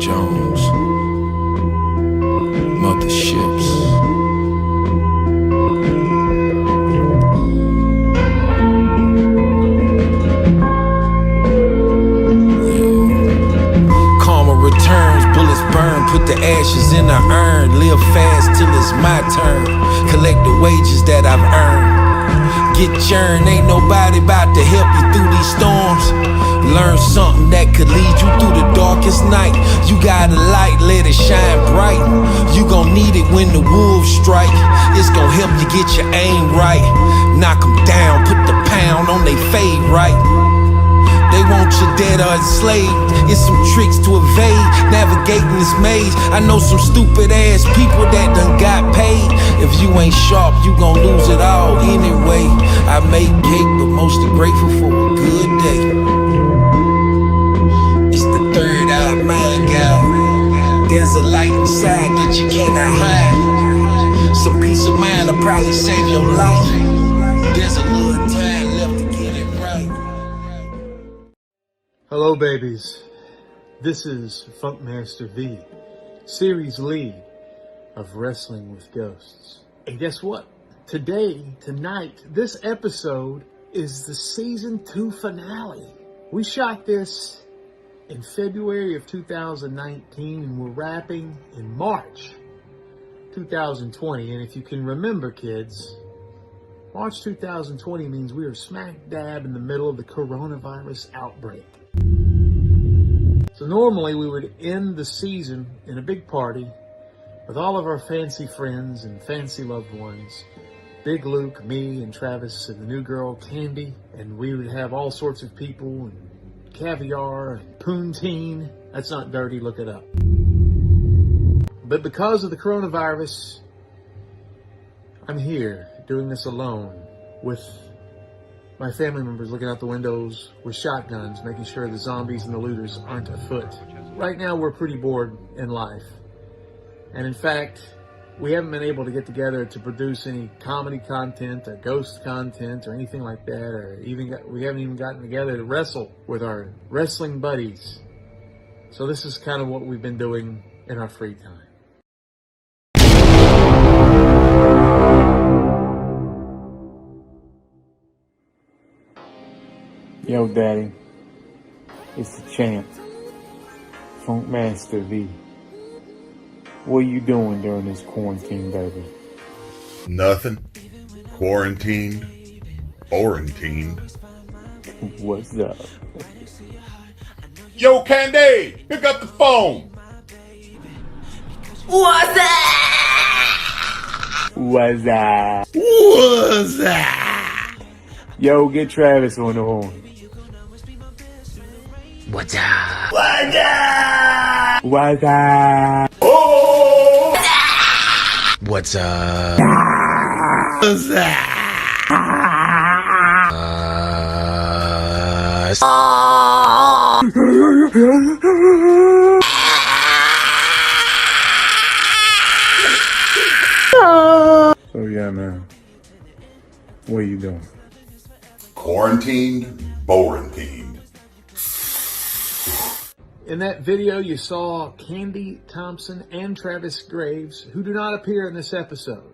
Jones, motherships. Karma returns, bullets burn, put the ashes in the urn. Live fast till it's my turn, collect the wages that I've earned. Get churned, ain't nobody about to help you through these storms. Learn something that could lead you through the darkest night. You got a light, let it shine bright. You gon' need it when the wolves strike. It's gon' help you get your aim right. Knock them down, put the pound on they fade right. They want you dead or enslaved. It's some tricks to evade, navigating this maze. I know some stupid ass people that done got paid. If you ain't sharp, you gon' lose it all anyway. I make cake, but mostly grateful for a good day. It's the third eye mind God. There's a light inside that you cannot hide. Some peace of mind will probably save your life. There's a little time left to get it right. Hello babies, this is Funkmaster V, series lead of Wrestling with Ghosts. And guess what? Tonight, this episode is the season 2 finale. We shot this in February of 2019 and we're wrapping in March 2020. And if you can remember, kids, March 2020 means we are smack dab in the middle of the coronavirus outbreak. So normally we would end the season in a big party with all of our fancy friends and fancy loved ones. Big Luke, me, and Travis, and the new girl, Candy. And we would have all sorts of people, and caviar, and poutine. That's not dirty, look it up. But because of the coronavirus, I'm here doing this alone with my family members looking out the windows with shotguns, making sure the zombies and the looters aren't afoot. Right now, we're pretty bored in life. And in fact, we haven't been able to get together to produce any comedy content or ghost content or anything like that, or we haven't even gotten together to wrestle with our wrestling buddies. So this is kind of what we've been doing in our free time. Yo, Daddy, it's the champ, Funkmaster V. What are you doing during this quarantine, baby? Nothing. Quarantined. Quarantined. What's up? Yo, Candy, pick up the phone. What's up? What's up? What's that? Yo, get Travis on the horn. What's up? What's that? What's up? Oh! What's up? What's that? So yeah, man, what are you doing? Quarantined. Quarantined. In that video, you saw Candy Thompson and Travis Graves, who do not appear in this episode.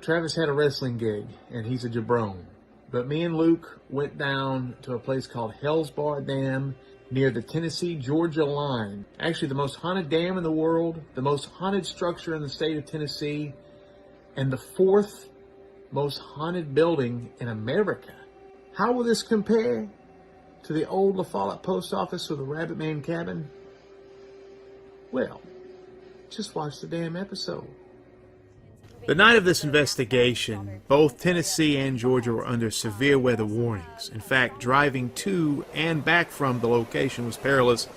Travis had a wrestling gig, and he's a jabron. But me and Luke went down to a place called Hale's Bar Dam near the Tennessee-Georgia line. Actually, the most haunted dam in the world, the most haunted structure in the state of Tennessee, and the 4th most haunted building in America. How will this compare to the old La Follette post office or the Rabbit Man cabin? Well, just watch the damn episode. The night of this investigation, both Tennessee and Georgia were under severe weather warnings. In fact, driving to and back from the location was perilous.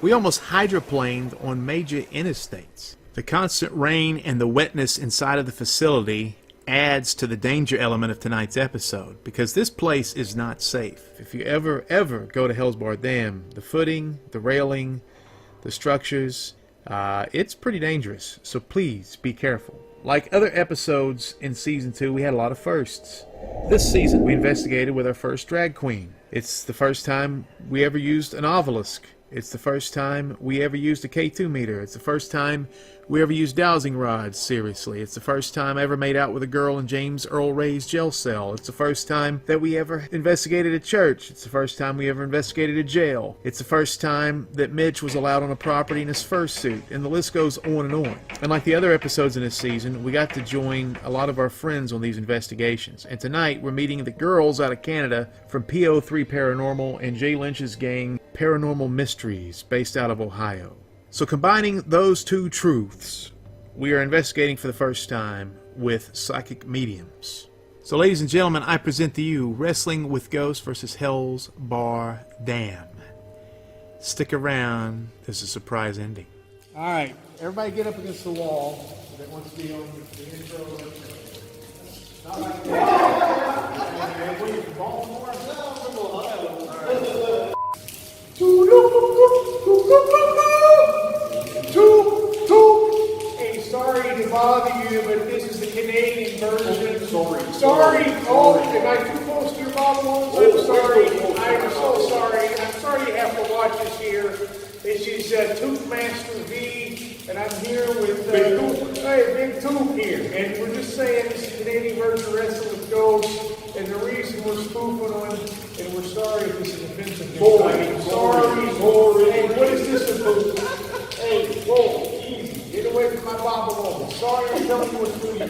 We almost hydroplaned on major interstates. The constant rain and the wetness inside of the facility adds to the danger element of tonight's episode, because this place is not safe. If you ever go to Hale's Bar Dam, the footing, the railing, the structures, it's pretty dangerous. So please be careful. Like other episodes in season 2, we had a lot of firsts. This season, we investigated with our first drag queen. It's the first time we ever used an obelisk It's the first time we ever used a K2 meter. It's the first time we ever used dowsing rods seriously. It's the first time I ever made out with a girl in James Earl Ray's jail cell. It's the first time that we ever investigated a church. It's the first time we ever investigated a jail. It's the first time that Mitch was allowed on a property in his fursuit. And the list goes on and on. And like the other episodes in this season, we got to join a lot of our friends on these investigations. And tonight we're meeting the girls out of Canada from PO3 Paranormal and Jay Lynch's gang Paranormal Mysteries, based out of Ohio. So combining those two truths, we are investigating for the first time with psychic mediums. So ladies and gentlemen, I present to you Wrestling with Ghosts versus Hell's Bar Dam. Stick around, there's a surprise ending. Alright, everybody get up against the wall that wants to be on the intro. Not like that. Where you from Baltimore? No, from Ohio. Hey, sorry to bother you, but this is the Canadian version. Sorry. Oh, am I too close to your bottle? I'm sorry. I'm so sorry. I'm sorry you have to watch this here. This is Toothmaster V, and I'm here with Big Tooth here. And we're just saying this is the Canadian version of Wrestling with Ghosts. And the reason we're spoofing on, and we're sorry if this is offensive. Sorry. Hey, what is this about? Hey, whoa, easy. Get away from my bobble. Sorry, I'm telling you what's doing.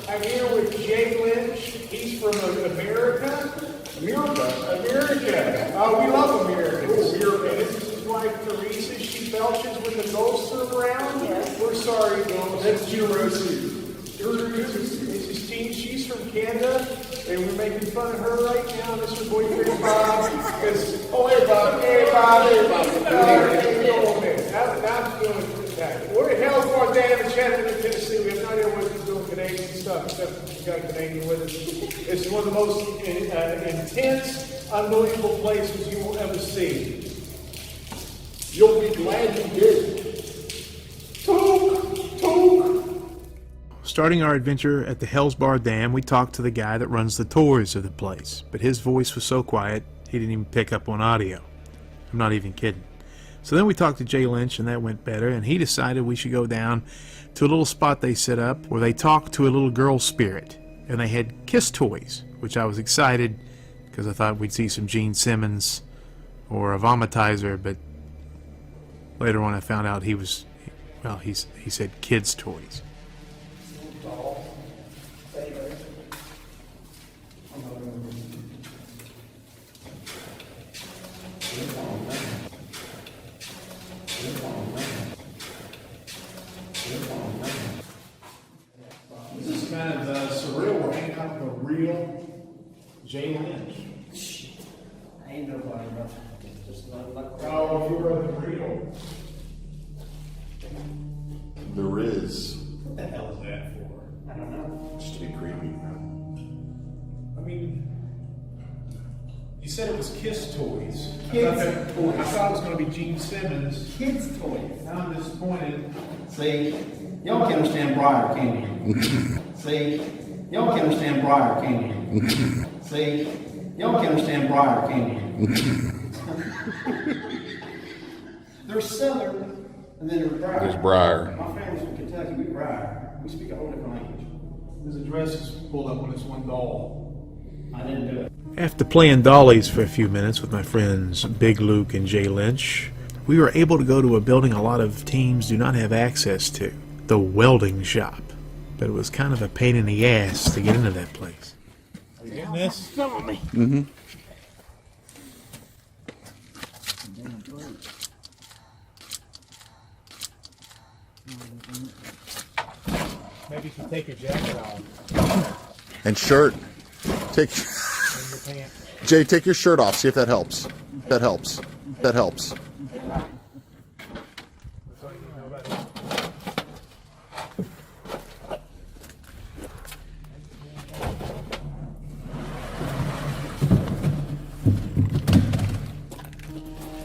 I'm here with Jay Lynch. He's from America. America. We love Americans. And this is his wife, Teresa. She belches when the ghosts are around. Yes. We're sorry, ghosts. That's Jersey. This is Teen. She's from Canada. And we're making fun of her right now. This is her boyfriend, Bob. Hey, Bob. We're at Hale's Bar Dam in Chattanooga, Tennessee. We have no idea what he's doing Canadian stuff, except he's got a Canadian with us. It's one of the most intense, unbelievable places you will ever see. You'll be glad you did. Took. Starting our adventure at the Hell's Bar Dam, we talked to the guy that runs the tours of the place, but his voice was so quiet, he didn't even pick up on audio. I'm not even kidding. So then we talked to Jay Lynch, and that went better, and he decided we should go down to a little spot they set up where they talked to a little girl spirit, and they had kiss toys, which I was excited because I thought we'd see some Gene Simmons or a vomitizer, but later on I found out he said kids' toys. This is kind of surreal. We're hanging out with a real Jay Lynch. Ain't nobody else. Just not like Oh, you are the real. There is. What the hell is that for? I don't know. Just to be creepy. I mean, you said it was Kiss toys. Kids' I thought it was going to be Gene Simmons. Kids' toys. Now I'm disappointed. See, y'all can understand Briar, can't you? See, y'all can understand Briar, can't you? See, y'all can understand Briar, can't you? There's Southern, and then there's Briar. There's Briar. My family's from Kentucky. We Briar. We speak a whole different language. His address is pulled up on this one doll. I didn't do it. After playing dollies for a few minutes with my friends Big Luke and Jay Lynch, we were able to go to a building a lot of teams do not have access to, the welding shop. But it was kind of a pain in the ass to get into that place. Are you getting this? Some of me. Mm-hmm. Maybe you can take your jacket off And shirt. Take and your pants. Jay, take your shirt off. See if that helps. That helps. That helps.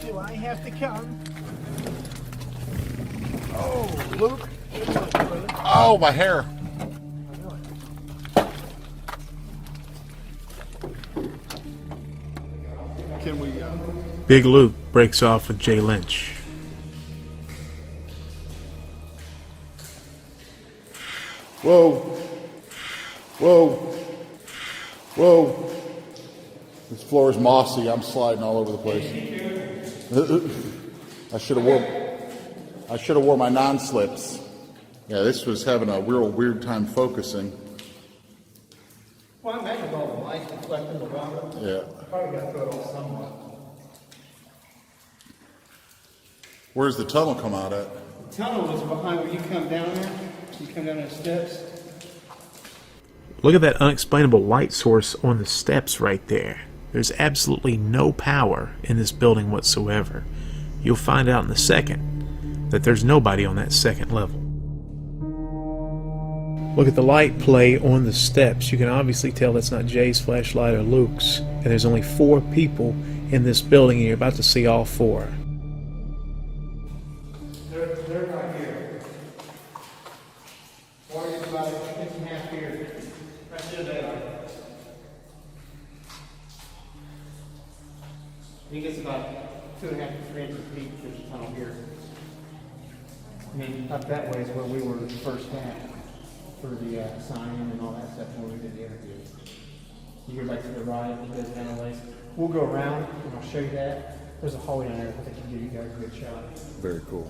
Do I have to come? Oh, Luke. Oh, my hair. can we... Big Luke breaks off with Jay Lynch. Whoa. Whoa. Whoa. This floor is mossy. I'm sliding all over the place. I should have wore my non-slips. Yeah, this was having a real weird time focusing. Well, I imagine all the lights reflecting the water. Yeah. Probably got to throw it on somewhere. Where's the tunnel come out at? The tunnel was behind where you come down there. You come down the steps. Look at that unexplainable light source on the steps right there. There's absolutely no power in this building whatsoever. You'll find out in a second that there's nobody on that second level. Look at the light play on the steps. You can obviously tell that's not Jay's flashlight or Luke's. And there's only 4 people in this building, and you're about to see all 4. They're right here. Water is about 6.5 here. Right there they are. I think it's about 2.5 to 3 inches deep. There's a tunnel here. I mean, up that way is where we were first at for the sign-in and all that stuff when we did the interview. You go back to the right, it goes down the way. We'll go around and I'll show you that. There's a hallway down there. I think I can give you guys a good shot. Very cool.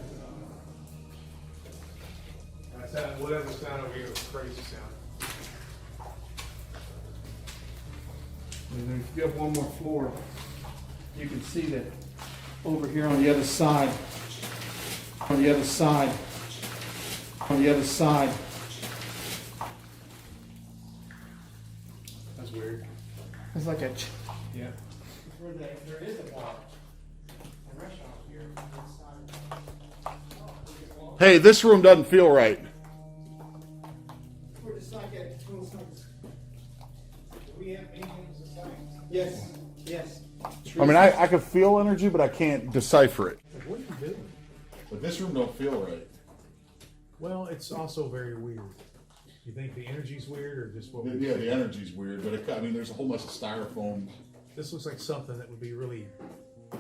Whatever sound over here was crazy sound. And then if you go up one more floor, you can see that over here on the other side, on the other side, on the other side. That's weird. It's like a, Yeah. where there is a bar, a restaurant here inside. Hey, this room doesn't feel right. We're just like at 12 seconds. Do we have anything as a science? Yes, yes. I mean, I can feel energy, but I can't decipher it. What are you doing? But this room don't feel right. Well, it's also very weird. You think the energy's weird or just what? Yeah, the energy's weird, but I mean, there's a whole bunch of styrofoam. This looks like something that would be really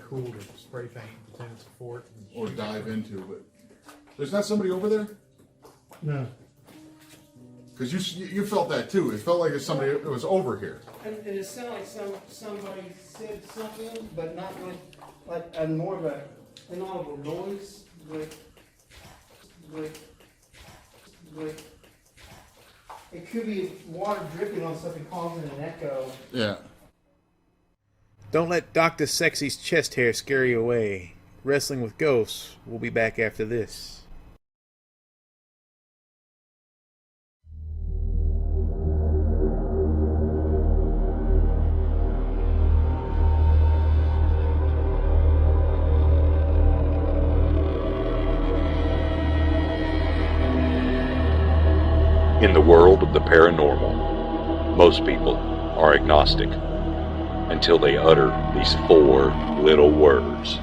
cool to spray paint the tenants of fort. Or dive into, but there's not somebody over there? No. Because you felt that too. It felt like it's somebody that was over here. And it sounded like somebody said something, but not like a more of an inaudible noise. Like, it could be water dripping on something causing an echo. Yeah. Don't let Dr. Sexy's chest hair scare you away. Wrestling with Ghosts. We'll be back after this. In the world of the paranormal, most people are agnostic until they utter these 4 little words.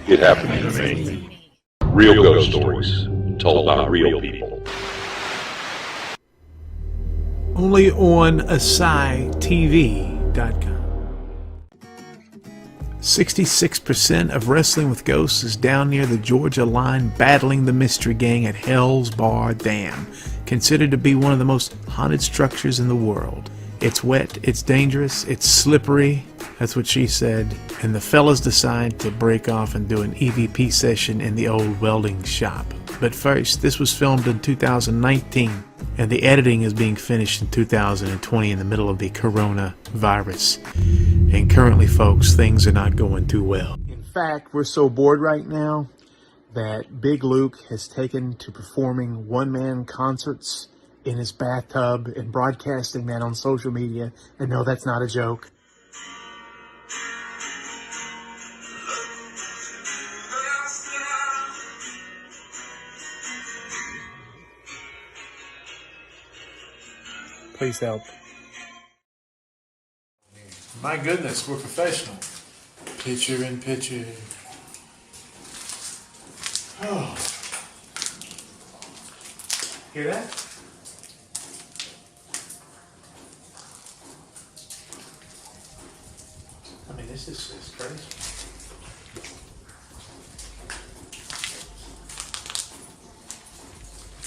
It happened to me. Real ghost stories told by real people. Only on ASYTV.com. 66% of Wrestling with Ghosts is down near the Georgia line battling the mystery gang at Hell's Bar Dam, considered to be one of the most haunted structures in the world. It's wet, it's dangerous, it's slippery, that's what she said, and the fellas decide to break off and do an EVP session in the old welding shop. But first, this was filmed in 2019, and the editing is being finished in 2020 in the middle of the coronavirus. And currently, folks, things are not going too well. In fact, we're so bored right now that Big Luke has taken to performing one-man concerts in his bathtub and broadcasting that on social media. And no, that's not a joke. Please help. My goodness, we're professional. Picture in picture. Oh. Hear that? I mean, This is crazy.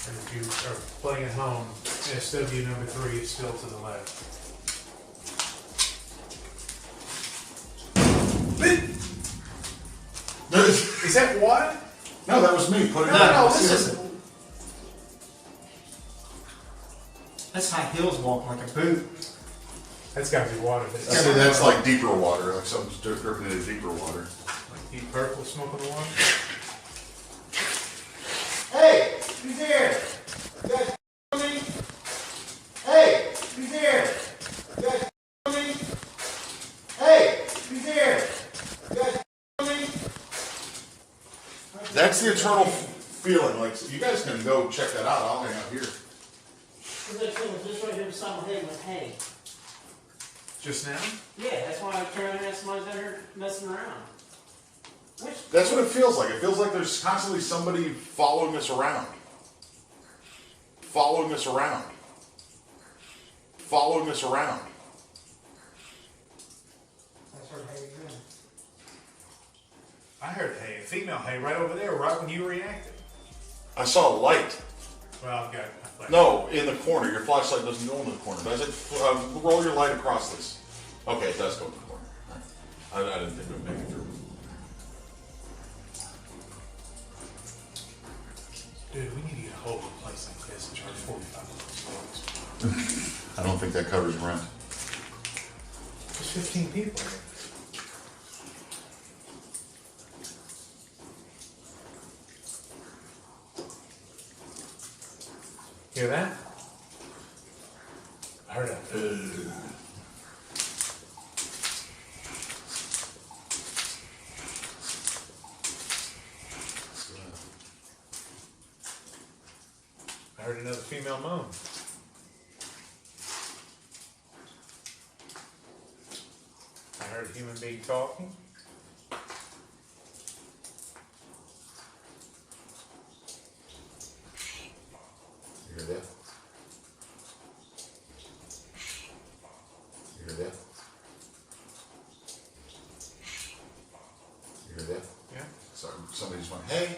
And if you are playing at home, SW number 3 is still to the left. Is that water? No, that was me putting it No, on. this is. That's how Hale's walk, like a boot. That's got to be water. That's like deeper water, like something's dripping into deeper water. Like deep purple smoke on the water. Hey, who's there? You guys me? Hey, who's there? You guys me? Hey, who's there? You guys me? That's the eternal feeling. Like, you guys can go check that out. I'll hang out here. This right here beside my head with hay. Just now? Yeah, that's why I turned around and somebody's out here messing around. That's what it feels like. It feels like there's constantly somebody following us around. Following us around. Following us around. That's where hay is going. I heard hay, a female hay right over there, right when you reacted. I saw a light. Well, I've got a flash. No, in the corner. Your flashlight doesn't go in the corner, does it? Roll your light across this. Okay, it does go in the corner. All right. I didn't think it would make it through. Dude, we need to get a hold of a place like this and charge $45. I don't think that covers rent. There's 15 people. Hear that? I heard that. I heard another female moan. I heard a human being talking. You hear that? You hear that? You hear that? Yeah. Sorry, somebody just went, hey,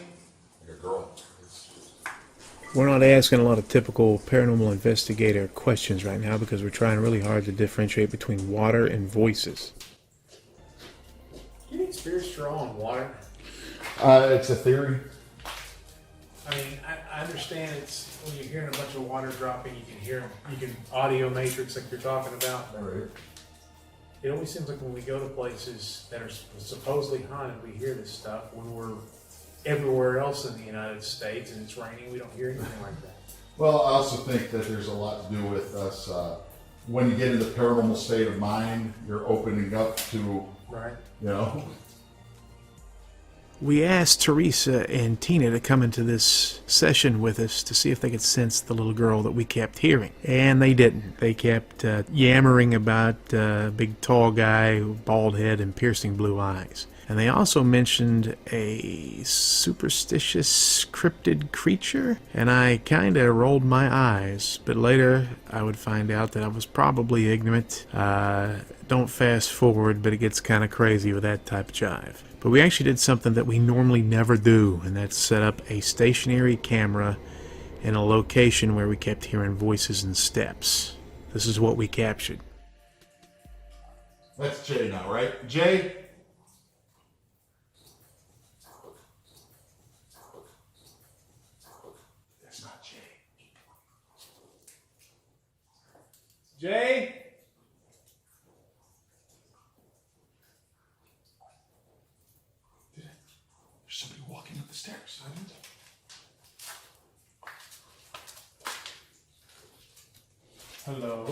like a girl. We're not asking a lot of typical paranormal investigator questions right now because we're trying really hard to differentiate between water and voices. You think spirits draw on water? It's a theory. I mean, I understand it's when you're hearing a bunch of water dropping, you can hear them. You can audio matrix like you're talking about. All right. It always seems like when we go to places that are supposedly haunted, we hear this stuff. When we're everywhere else in the United States and it's raining, we don't hear anything like that. Well, I also think that there's a lot to do with us. When you get into the paranormal state of mind, you're opening up to, Right. you know. We asked Teresa and Tina to come into this session with us to see if they could sense the little girl that we kept hearing. And they didn't. They kept yammering about a big tall guy, bald head, and piercing blue eyes. And they also mentioned a superstitious cryptid creature, and I kind of rolled my eyes, but later I would find out that I was probably ignorant. Don't fast forward, but it gets kind of crazy with that type of jive. But we actually did something that we normally never do, and that's set up a stationary camera in a location where we kept hearing voices and steps. This is what we captured. That's Jay now, right? Jay? That's not Jay. Jay? There's somebody walking up the stairs. Hello?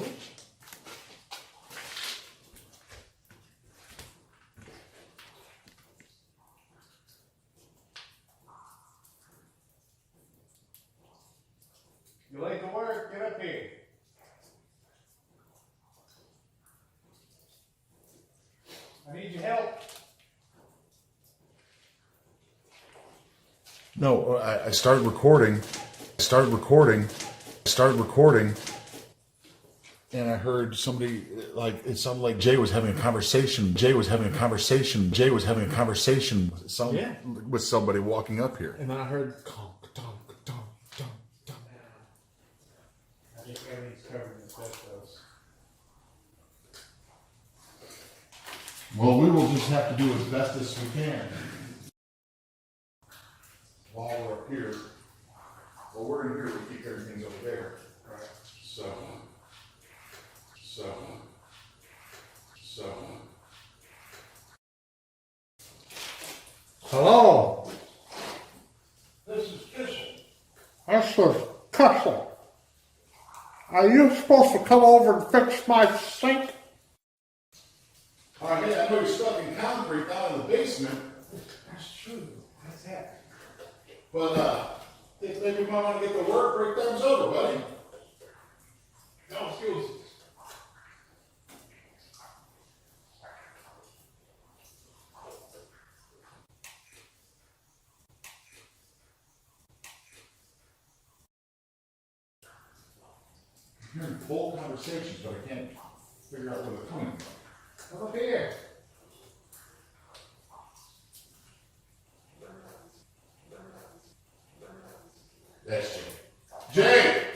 You late to work? Get up here. I need your help. No, I started recording. and I heard somebody, like, it sounded like Jay was having a conversation. Jay was having a conversation with somebody walking up here. And then I heard conk, donk, donk, donk, donk. I think everything's covered in asbestos. Well, we will just have to do as best as we can. While we're up here, well, we're in here, we keep everything over there. Right. So. Hello, This is Kissel. this is Kessel. Are you supposed to come over and fix my sink? All right, hey, I know you're stuck in concrete down in the basement. That's true. That's that. But, think maybe you might want to get the work breakdowns over, buddy. No excuses. I'm hearing full conversations, but I can't figure out where they're coming from. Come up here. That's Jay. Jay!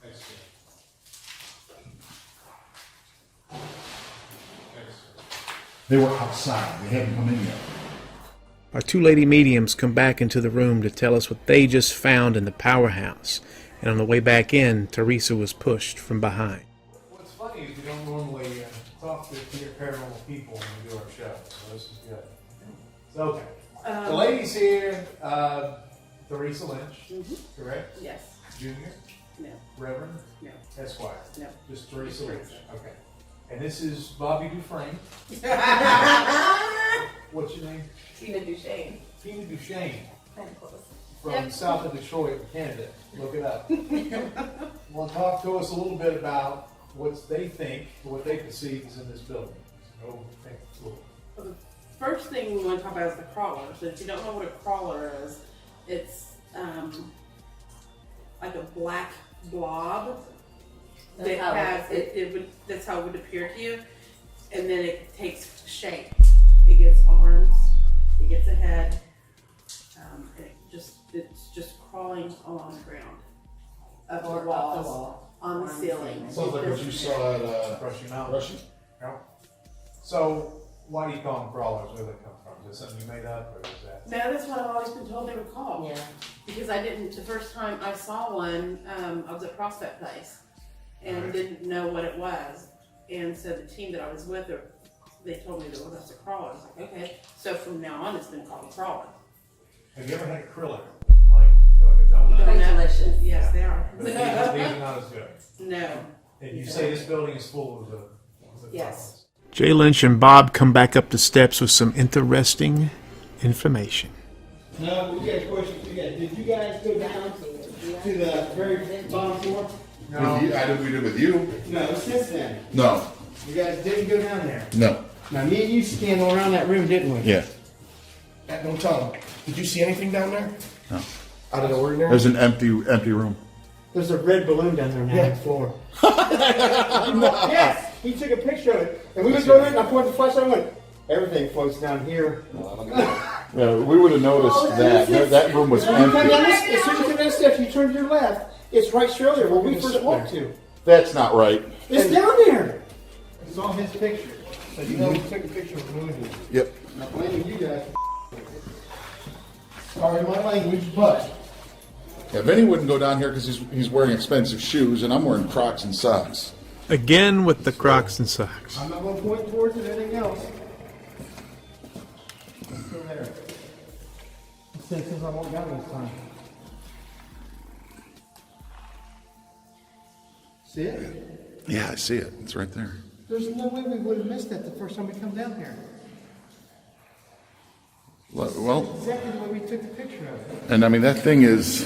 That's They were outside. They hadn't come in yet. Our two lady mediums come back into the room to tell us what they just found in the powerhouse. And on the way back in, Teresa was pushed from behind. What's funny is we don't normally talk to paranormal people when we do our show, so this is good. So, okay. The ladies here, Teresa Lynch, correct? Yes. Junior? No. Reverend? No. Esquire? No. Just Teresa Lynch, okay. And this is Bobby Dufresne. What's your name? Tina Duchesne. Tina Duchesne. Kind of close. From south of Detroit, Canada. Look it up. Want to talk to us a little bit about what they think, what they perceive is in this building. So, thank you. Well, the first thing we want to talk about is the crawler. So if you don't know what a crawler is, it's like a black blob that has that's how it would appear to you, and then it takes shape. It gets arms, it gets a head, and it's just crawling along the ground, up the walls, on the ceiling. Sounds like what you saw at Rushing Mountain. Rushing. Yeah. So, why do you call them crawlers? Where do they come from? Is that something you made up, or is that? No, that's what I've always been told they were called. Yeah. Because I didn't, the first time I saw one, I was at Prospect Place and Right. didn't know what it was. And so the team that I was with, they told me that well, that's a crawler. I was like, okay. So from now on, it's been called a crawler. Have you ever had acrylic? Like a donut? They're delicious. Yes, they are. But these are not as good. No. And you say this building is full of the Yes. Jay Lynch and Bob come back up the steps with some interesting information. No, we got a question for you guys. Did you guys go down to the very bottom floor? No. We did with you. No, since then. No. You guys didn't go down there. No. Now, me and you scanned around that room, didn't we? Yeah. Don't tell them. Did you see anything down there? No. Out of the ordinary? There's an empty room. There's a red balloon down there now on the floor. Yes! He took a picture of it. And we went over it and I pointed the flashlight and went, everything floats down here. Yeah, we would have noticed that. That room was As soon as you come down empty. this- as soon as you come down the steps, you turn to your left. It's right straight there where we first walked to. That's not right. It's down there. It's on his picture. So you know he took a picture of the balloon. Yep. I'm blaming you guys. Sorry my language, but Yeah, Vinny wouldn't go down here because he's wearing expensive shoes, and I'm wearing Crocs and socks. Again with the Crocs and socks. I'm not going to point towards it, anything else. Let's go there. Since I won't down this time. See it? Yeah, I see it. It's right there. There's no way we would have missed that the first time we come down here. Well, Exactly the way we took the picture of it. and I mean that thing is.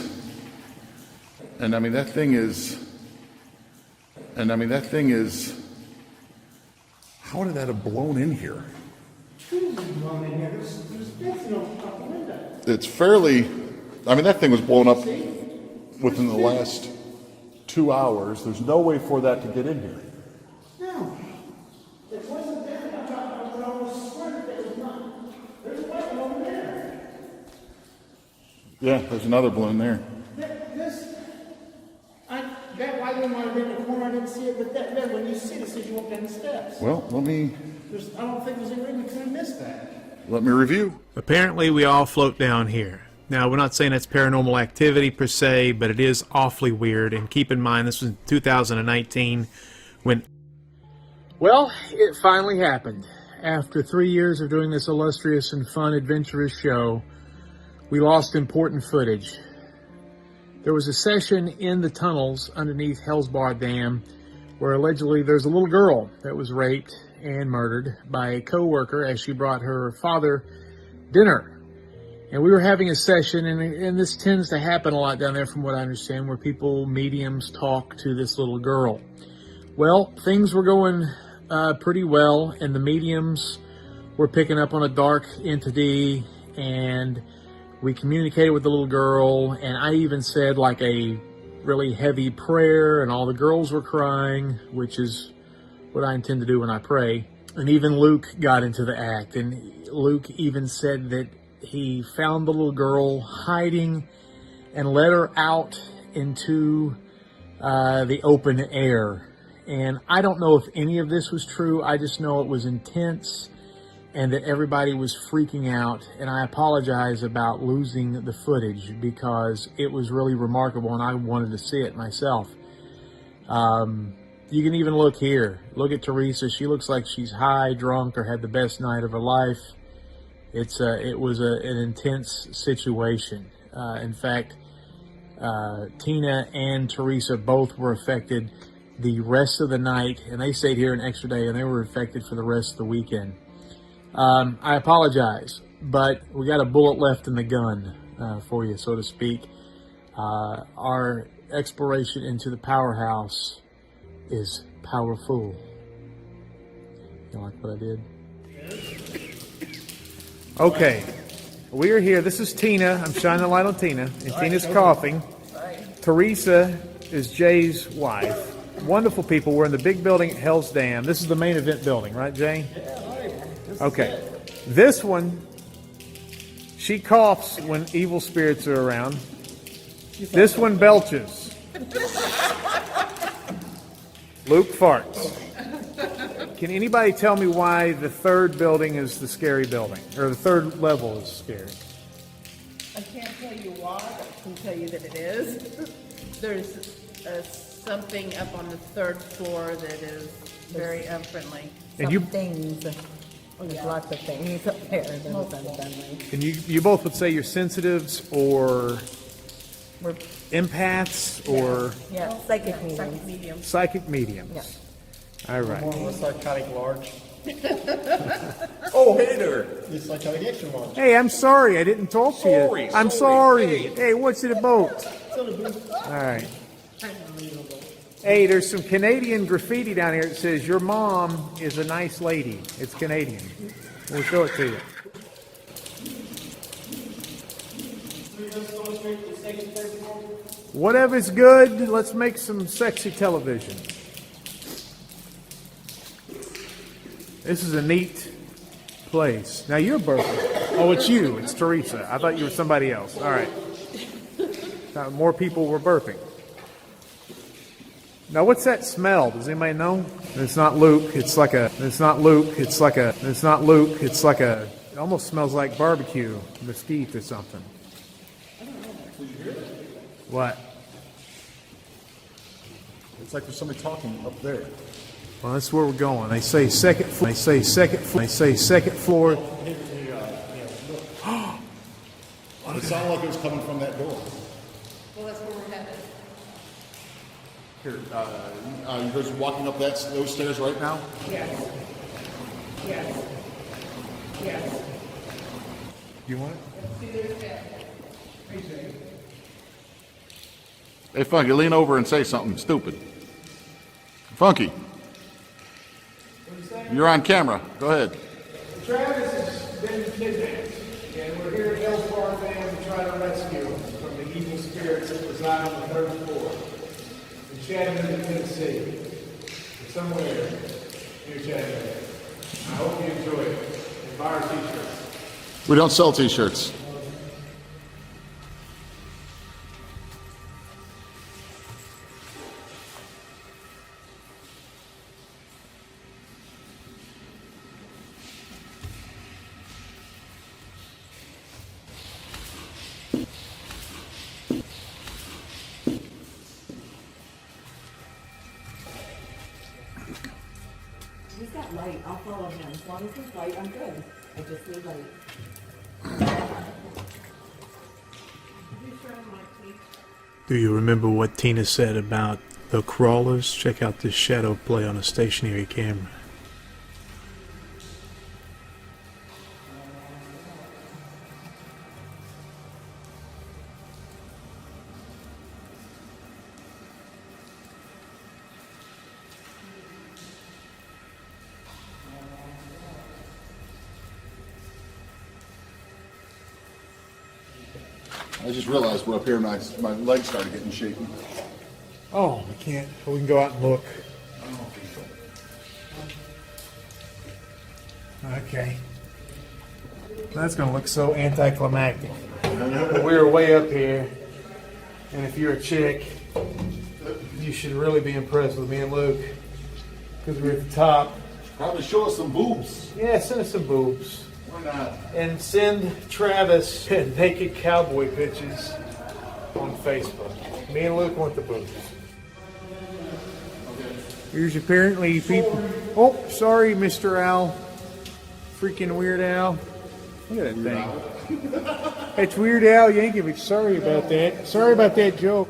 How did that have blown in here? Trees are blown in here. There's fencing out the window. It's fairly. I mean, that thing was blown up within the last 2 hours. There's no way for that to get in here. No. It wasn't there. I almost swear that there was not. There's a white one over there. Yeah, there's another balloon there. That white one might have been in the corner. I didn't see it, but that there, when you see it, it says you walk down the steps. Well, I don't think there's any reason we could have missed that. let me review. Apparently we all float down here. Now, we're not saying that's paranormal activity per se, but it is awfully weird. And keep in mind, this was in 2019 when... Well, it finally happened. After 3 years of doing this illustrious and fun, adventurous show, we lost important footage. There was a session in the tunnels underneath Hale's Bar Dam where allegedly there's a little girl that was raped and murdered by a co-worker as she brought her father dinner. And we were having a session, and this tends to happen a lot down there from what I understand, where mediums talk to this little girl. Well, things were going pretty well, and the mediums were picking up on a dark entity, and we communicated with the little girl, and I even said like a really heavy prayer, and all the girls were crying, which is what I intend to do when I pray. And even Luke got into the act, and Luke even said that he found the little girl hiding and let her out into the open air. And I don't know if any of this was true. I just know it was intense and that everybody was freaking out. And I apologize about losing the footage because it was really remarkable and I wanted to see it myself. You can even look here. Look at Teresa. She looks like she's high, drunk, or had the best night of her life. It was an intense situation. In fact, Tina and Teresa both were affected the rest of the night, and they stayed here an extra day, and they were affected for the rest of the weekend. I apologize, but we got a bullet left in the gun for you, so to speak. Our exploration into the powerhouse is powerful. You like what I did? Okay, we are here. This is Tina. I'm shining the light on Tina, and Tina's coughing. Teresa is Jay's wife. Wonderful people. We're in the big building at Hale's Dam. This is the main event building, right, Jay? Okay. This one, she coughs when evil spirits are around. This one belches. Luke farts. Can anybody tell me why the third building is the scary building? Or the third level is scary? I can't tell you why, but I can tell you that it is. There's something up on the third floor that is very unfriendly. And you, things. There's lots of things up there that is unfriendly. and you both would say you're sensitives or We're, empaths or yeah, psychic mediums. psychic mediums. Yeah. All right. More of a psychotic large. Oh, hey there. It's psychotic extra large. Hey, I'm sorry. I didn't talk to you. Sorry, I'm sorry. sorry. Hey, what's it about? All right. Hey, there's some Canadian graffiti down here that says, "Your mom is a nice lady." It's Canadian. We'll show it to you. Whatever's good, let's make some sexy television. This is a neat place. Now you're burping. Oh, it's you. It's Teresa. I thought you were somebody else. All right. More people were burping. Now, what's that smell? Does anybody know? It's not Luke. It's like a. It's not Luke. It's like a. It's not Luke. It's like a. It almost smells like barbecue, mesquite or something. What? It's like there's somebody talking up there. Well, that's where we're going. They say second floor. They say second floor. They say second floor. It sounded like it was coming from that door. Well, that's where we're headed. Here, you guys are walking up those stairs right now? Yes. Yes. Yes. You want it? Hey, Funky, lean over and say something stupid. Funky, you're on camera. Go ahead. Travis has been kidnapped, and we're here at Hale's Bar Dam to try to rescue him from the evil spirits that reside on the third floor. And Chattanooga, Tennessee, or somewhere near Chattanooga. I hope you enjoy it. And buy our t-shirts. We don't sell t-shirts. He's got light. I'll follow him. As long as he's light, I'm good. I just need light. Do you remember what Tina said about the crawlers? Check out this shadow play on a stationary camera. I just realized we're up here and my legs started getting shaky. Oh, we can't. We can go out and look. Okay. That's going to look so anticlimactic. We were way up here, and if you're a chick, you should really be impressed with me and Luke, because we're at the top. Probably show us some boobs. Yeah, send us some boobs. Why not? And send Travis naked cowboy pictures on Facebook. Me and Luke want the boobs. Here's apparently people. Oh, sorry, Mr. Al. Freaking Weird Al. Look at that thing. It's Weird Al Yankovic. Sorry about that. Sorry about that joke.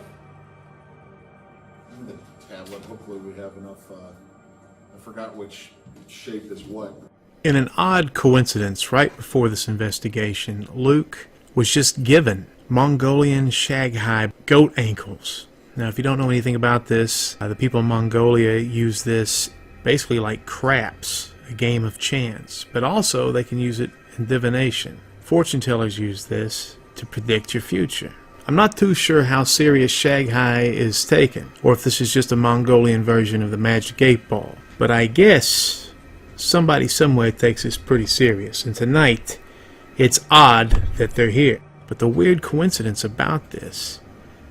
The tablet. Hopefully we have enough. I forgot which shape is what. In an odd coincidence, right before this investigation, Luke was just given Mongolian Shaghai goat ankles. Now, if you don't know anything about this, the people in Mongolia use this basically like craps, a game of chance, but also they can use it in divination. Fortune tellers use this to predict your future. I'm not too sure how serious Shaghai is taken, or if this is just a Mongolian version of the Magic 8 Ball, but I guess somebody somewhere takes this pretty serious, and tonight it's odd that they're here. But the weird coincidence about this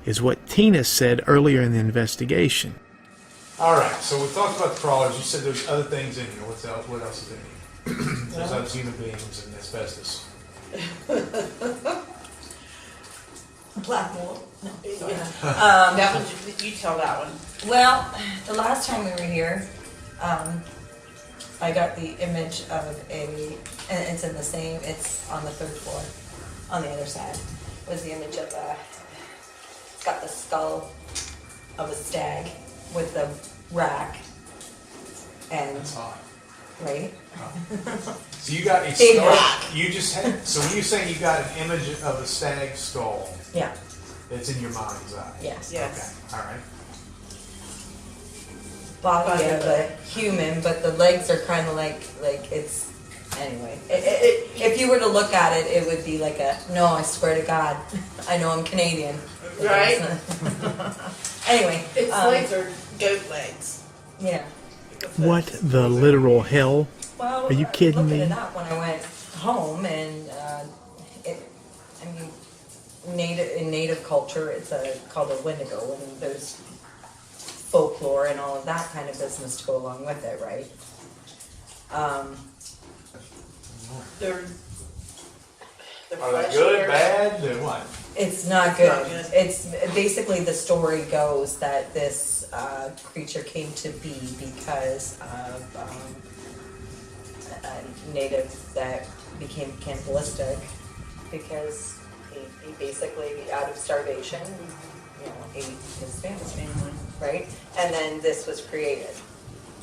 is what Tina said earlier in the investigation. Alright, so we talked about the crawlers. You said there's other things in here. What else is in here? There's other human beings and asbestos. Black mold. That one, you tell that one. Well, the last time we were here, I got the image of and it's in the same, it's on the 3rd floor, on the other side, was the image of it's got the skull of a stag with the rack, and, That's hot. right? So you got a Big skull. rock. You just had, so when you're saying you got an image of a stag skull, Yeah, it's in your mind's eye. yes. Yes. Okay, alright. Body of a human, but the legs are kind of like it's, anyway. If you were to look at it, it would be like no, I swear to God, I know I'm Canadian. Right? Anyway. Its legs are goat legs. Yeah. What the literal hell? Well, Are you kidding looking me? it up when I went home, and in native culture, it's called a Wendigo, and there's folklore and all of that kind of business to go along with it, right? They're Are they good, bad, or what? It's not good. It's basically, the story goes that this creature came to be because of a native that became cannibalistic, because he basically, out of starvation, ate his family, right? And then this was created.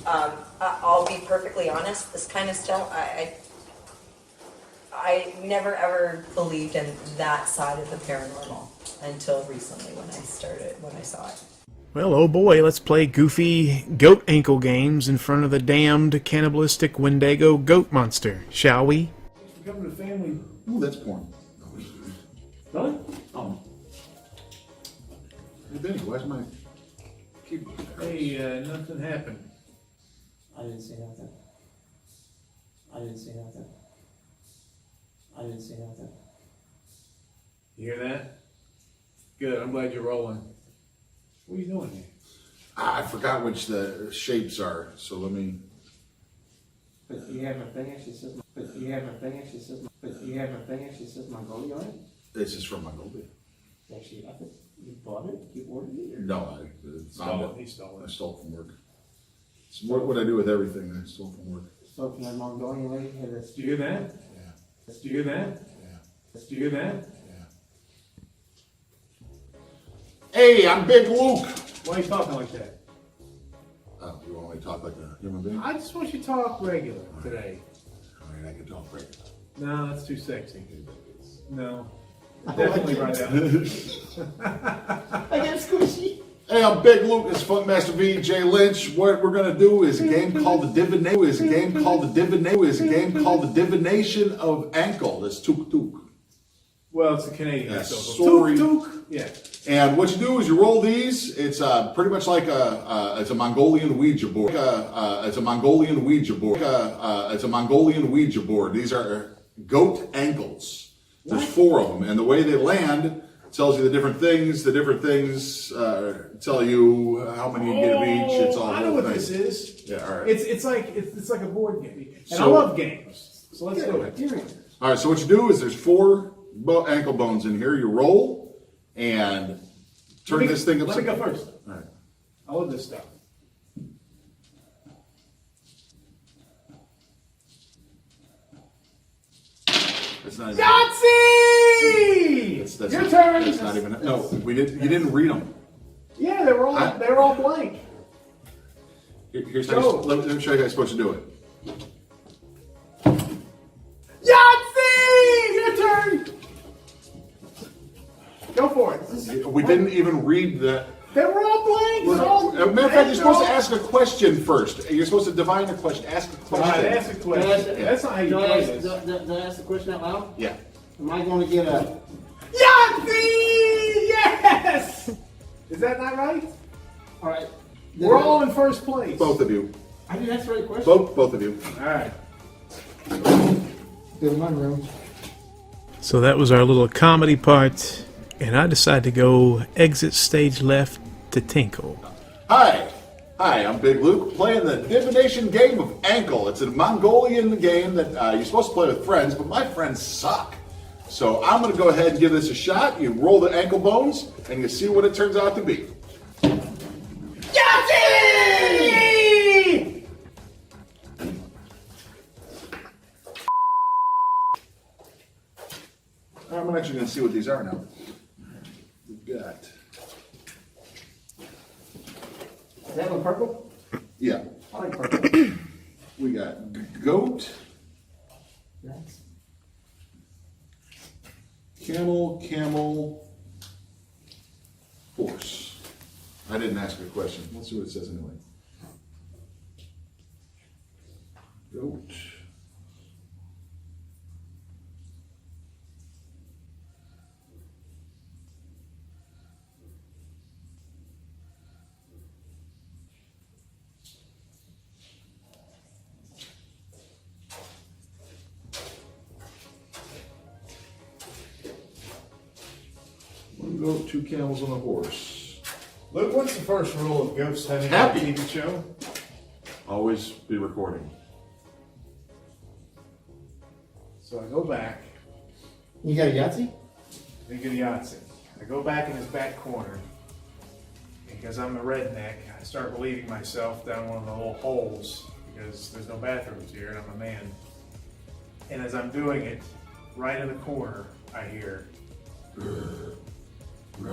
I'll be perfectly honest, this kind of stuff, I never ever believed in that side of the paranormal until recently when I saw it. Well, oh boy, let's play goofy goat ankle games in front of the damned cannibalistic Wendigo goat monster, shall we? Coming to family. Ooh, that's porn. Really? Oh. Hey, Benny, where's my... Hey, nothing happened. I didn't see nothing. I didn't see nothing. I didn't see nothing. You hear that? Good, I'm glad you're rolling. What are you doing here? I forgot which the shapes are, so let me. But you have a thing and she says, but you have a thing and she says, but you have a thing and she says Mongolia on it? This is from Mongolia. Actually, I think you bought it, you ordered it? Or? No, He stole I it. stole it from work. It's what I do with everything I stole from work. So can that Mongolian lady have this? Did you hear that? Yeah. Did you hear that? Yeah. Did you hear that? Hey, I'm Big Luke. Why are you talking like that? Oh, you want me to talk like a human being? I just want you to talk regular today. All right, I can talk regular. No, that's too sexy. No. Definitely right now. I got squishy. Hey, I'm Big Luke. It's Funkmaster V. J. Lynch. What we're gonna do is a game called the divination. Divination of ankle. That's tuk tuk. Well, it's a Canadian. Yeah, so sorry. Tuk, tuk. Yeah. And what you do is you roll these. It's pretty much like it's a Mongolian Ouija board. It's a Mongolian Ouija board. It's a Mongolian Ouija board. These are goat ankles. There's 4 of them, and the way they land tells you the different things. The different things tell you how many you get of each. It's all. I know what this is. Yeah, all right. It's like a board game, and I So- love games. So let's do it. All right. So what you do is there's 4 ankle bones in here. You roll and turn this thing upside. Let me go first. All right. I love this stuff. It's not even. Yahtzee! That's Your turn. That's not even. No, we didn't. You didn't read them. Yeah, they were all blank. Here's how you, let me show you how you're supposed to do it. Yahtzee! Your turn. Go for it. We didn't even read that. They were all blank. As a matter of fact, you're supposed to ask a question first. You're supposed to divine a question. Ask a All question. right, ask a question. That's not how you play this. Did I ask the question out loud? Yeah. Am I going to get a... Yahtzee! Yes! Is that not right? All right. We're all in first place. Both of you. I didn't ask the right question. Both of you. All right. Go to my room. So that was our little comedy part, and I decided to go exit stage left to tinkle. Hi, I'm Big Luke, playing the divination game of ankle. It's a Mongolian game that you're supposed to play with friends, but my friends suck. So I'm going to go ahead and give this a shot. You roll the ankle bones, and you see what it turns out to be. Yahtzee! I'm actually going to see what these are now. We've got... Is that one purple? Yeah. I like purple. We got goat, Nice. camel, horse. I didn't ask a question. Let's see what it says anyway. Goat. One goat, 2 camels, and a horse. Luke, what's the first rule of ghost hunting Happy. on a TV show? Always be recording. So I go back, You got a Yahtzee? they get a Yahtzee. I go back in his back corner, and because I'm a redneck, I start relieving myself down one of the little holes, because there's no bathrooms here, and I'm a man. And as I'm doing it, right in the corner, I hear... And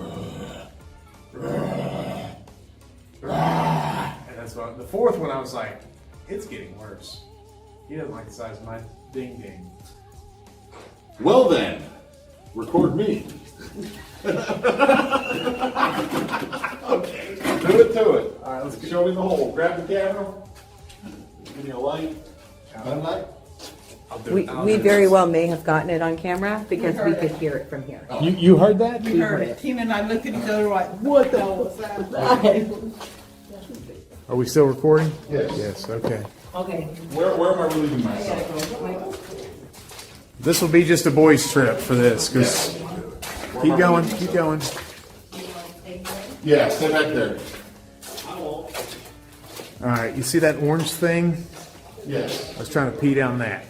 that's what, the fourth one I was like, it's getting worse. He doesn't like the size of my ding ding. Well then, record me. Okay. Do it to it. All right, let's go. Show me the hole. Grab the camera. Give me a light. Bud Light? We very well may have gotten it on camera because we could hear it from here. You heard that? We heard it. Tina and I looked at each other like, what the hell was that? Are we still recording? Yes. Yes, okay. Okay. Where am I relieving I gotta myself? go, Michael. This will be just a boys' trip for this, because keep going, keep going. Yeah, stay back there. All right, you see that orange thing? Yes. I was trying to pee down that,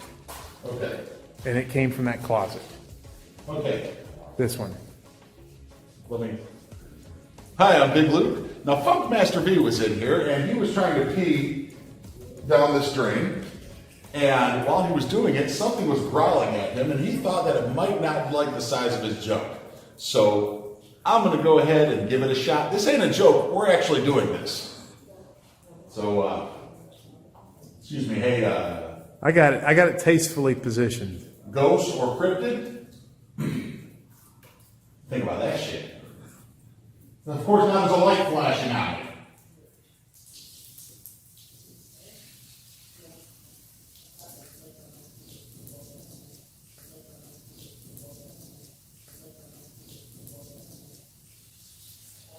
Okay. and it came from that closet. Okay. This one. Let me. Hi, I'm Big Luke. Now, Funkmaster V was in here, and he was trying to pee down this drain. And while he was doing it, something was growling at him, and he thought that it might not like the size of his junk. So I'm going to go ahead and give it a shot. This ain't a joke. We're actually doing this. So, excuse me. Hey, I got it. I got it tastefully positioned. ghost or cryptid? Think about that shit. And of course, now there's a light flashing out.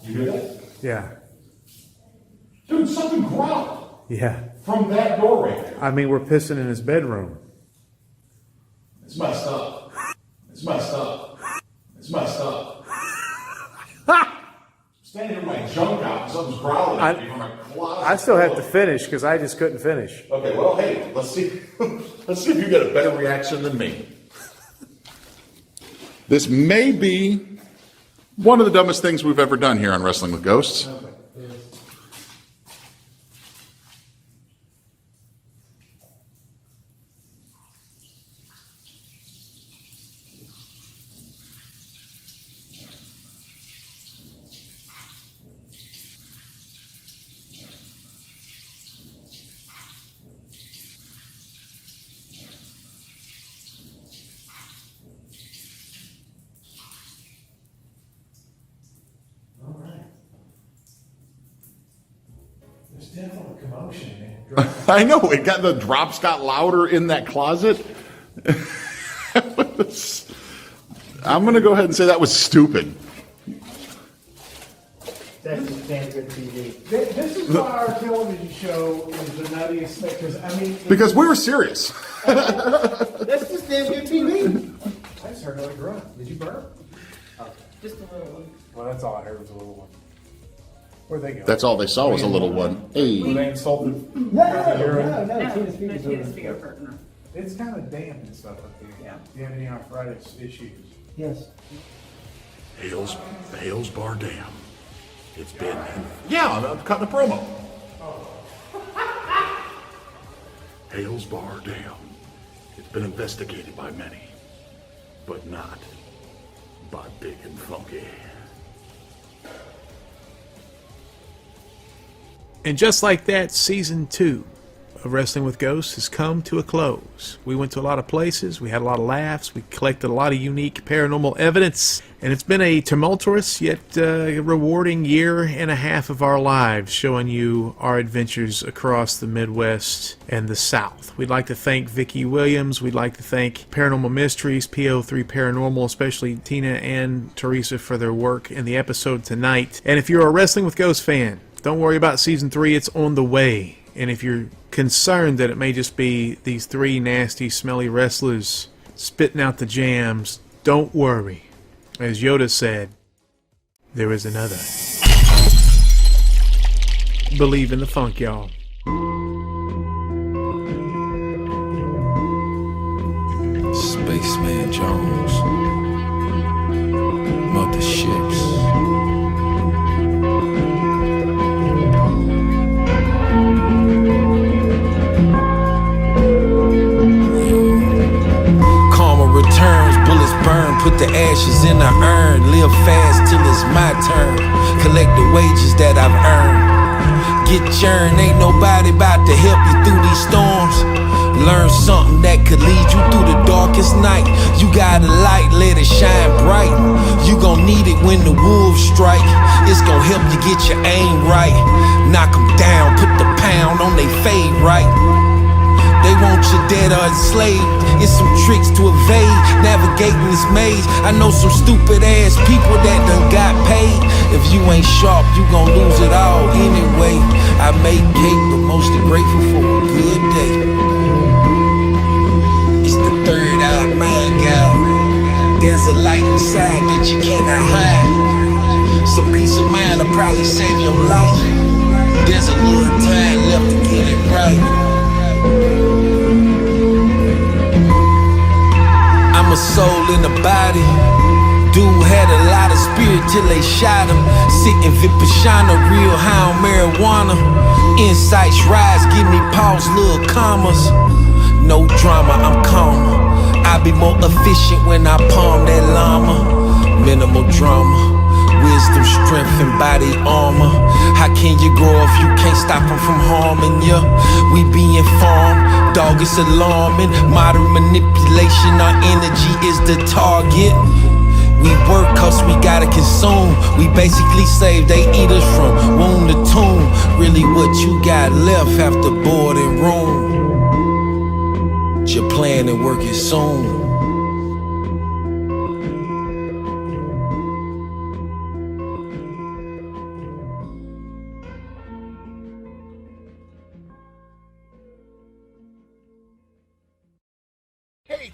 You hear that? Yeah. Dude, something growled Yeah. from that door right there. I mean, we're pissing in his bedroom. It's messed up. It's messed up. It's messed up. Standing with my junk out and something's growling at me from a closet. I still have to finish because I just couldn't finish. Okay, well, hey, let's see. Let's see if you get a better reaction than me. This may be one of the dumbest things we've ever done here on Wrestling with Ghosts. There's definitely commotion, man. I know, the drops got louder in that closet. I'm going to go ahead and say that was stupid. That's just damn good TV. This is why our television show is the nuttiest thing, because, I mean... Because we were serious. That's just damn good TV. I just heard another grunt. Did you burp? Okay. Just a little one. Well, that's all I heard was a little one. Where'd they go? That's all they saw was a little one. Were Hey. they insulted? No, Tina's feet partner. It's kind of damp and stuff up here. Yeah. Do you have any arthritis issues? Yes. Hale's Bar Dam. It's been... Yeah, I'm cutting a promo. Hale's Bar Dam. It's been investigated by many, but not by Big and Funky. And just like that, season 2 of Wrestling with Ghosts has come to a close. We went to a lot of places, we had a lot of laughs, we collected a lot of unique paranormal evidence, and it's been a tumultuous yet rewarding year and a half of our lives, showing you our adventures across the Midwest and the South. We'd like to thank Vicki Williams, we'd like to thank Paranormal Mysteries, PO3 Paranormal, especially Tina and Teresa for their work in the episode tonight. And if you're a Wrestling with Ghosts fan, don't worry about season 3, it's on the way. And if you're concerned that it may just be these 3 nasty, smelly wrestlers spitting out the jams, don't worry. As Yoda said, there is another. Believe in the funk, y'all. Spaceman Jones. Motherships. Returns, bullets burn, put the ashes in a urn. Live fast till it's my turn. Collect the wages that I've earned. Get churned, ain't nobody about to help you through these storms. Learn something that could lead you through the darkest night. You got a light, let it shine bright. You gon' need it when the wolves strike. It's gon' help you get your aim right. Knock 'em down, put the pound on they fade right. They want you dead led or enslaved. It's some tricks to evade, navigating this maze. I know some stupid ass people that done got paid. If you ain't sharp, you gon' lose it all anyway. I made cake, but mostly grateful for a good day. It's the third out, man, gal. There's a light inside that you cannot hide. Some peace of mind will probably save your life. There's a little time left to get it right. I'm a soul in a body. Dude had a lot of spirit till they shot him. Sitting Vipassana, real high on marijuana. Insights rise, give me pause, little commas. No drama, I'm calmer. I be more efficient when I palm that llama. Minimal drama, wisdom, strength, and body armor. How can you grow if you can't stop them from harming you? We be informed, dog, it's alarming. Modern manipulation, our energy is the target. We work cause we gotta consume. We basically slave, they eat us from womb to tomb. Really what you got left after boarding room? Your plan and work it soon. Hey,